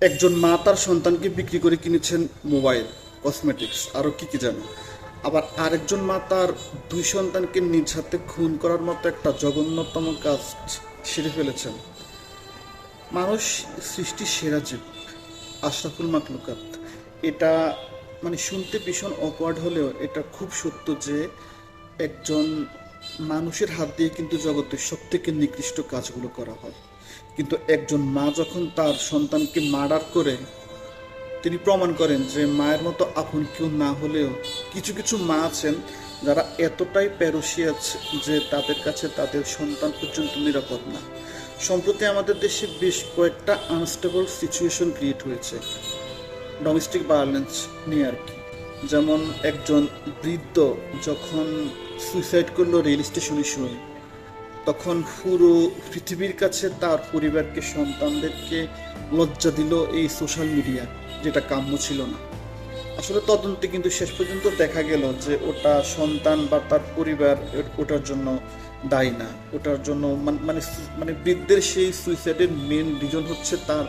একজন মা তার সন্তানকে বিক্রি করে কিনেছেন মোবাইল, কসমেটিক্স, আরও কি জানো। আবার আরেকজন মা তার দুই সন্তানকে নিজ হাতে খুন করার মতো একটা জঘন্যতম কাজ সেরে ফেলেছেন। মানুষ সৃষ্টির সেরা জীব, আশরাফুল মাখলুকাত। এটা শুনতে ভীষণ অকওয়ার্ড হলেও এটা খুব সত্য যে একজন মানুষের হাত দিয়ে কিন্তু জগতের সব থেকে নিকৃষ্ট কাজগুলো করা হয়। কিন্তু একজন মা যখন তার সন্তানকে মার্ডার করে তিনি প্রমাণ করেন যে মায়ের মতো আপন কেউ না হলেও কিছু কিছু মা আছেন যারা এতটাই প্যারোসিয়াস যে তাদের কাছে তাদের সন্তান পর্যন্ত নিরাপদ না। সম্প্রতি আমাদের দেশে বেশ কয়েকটা আনস্টেবল সিচুয়েশন ক্রিয়েট হয়েছে ডোমেস্টিক ভায়োলেন্স নিয়ে আর কি। যেমন একজন বৃদ্ধ যখন সুইসাইড করলো রেল স্টেশনে শুয়ে, তখন পুরো পৃথিবীর কাছে তার পরিবারকে, সন্তানদেরকে লজ্জা দিল এই সোশ্যাল মিডিয়া, যেটা কাম্য ছিল না। আসলে তদন্তে কিন্তু শেষ পর্যন্ত দেখা গেল যে ওটা সন্তান বা তার পরিবার ওটার জন্য দায়ী না। ওটার জন্য মানে বৃদ্ধের সেই সুইসাইডের মেন রিজন হচ্ছে তার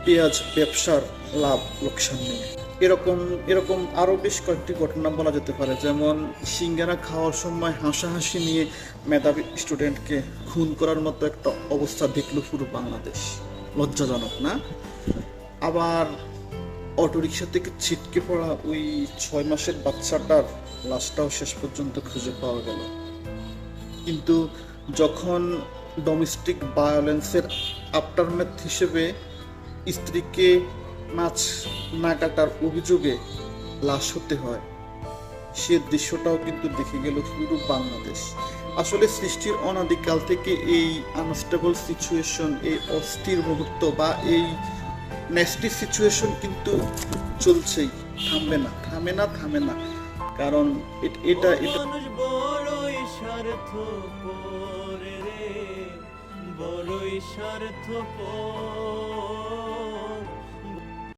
পেঁয়াজ ব্যবসার লাভ লোকসান নিয়ে। এরকম এরকম আরও বেশ কয়েকটি ঘটনা বলা যেতে পারে। যেমন সিঙ্গারা খাওয়ার সময় হাসাহাসি নিয়ে মেধাবী স্টুডেন্টকে খুন করার মতো একটা অবস্থা দেখলো পুরো বাংলাদেশ। লজ্জাজনক না? আবার অটোরিকশা থেকে ছিটকে পড়া ওই 6 মাসের বাচ্চাটার লাশটাও শেষ পর্যন্ত খুঁজে পাওয়া গেল। কিন্তু যখন ডোমেস্টিক ভায়োলেন্সের আফটারম্যাথ হিসেবে স্ত্রীকে মাছ না কাটার অভিযোগে লাশ হতে হয়, সে দৃশ্যটাও কিন্তু দেখে গেল পুরো বাংলাদেশ। আসলে সৃষ্টির অনাদিকাল থেকে এই আনস্টেবল সিচুয়েশন, এই অস্থির মুহূর্ত বা এই নেক্সটি সিচুয়েশন কিন্তু চলছেই, থামে না। কারণ এটা মানুষ বড়ই স্বার্থপর রে, বড়ই স্বার্থপর।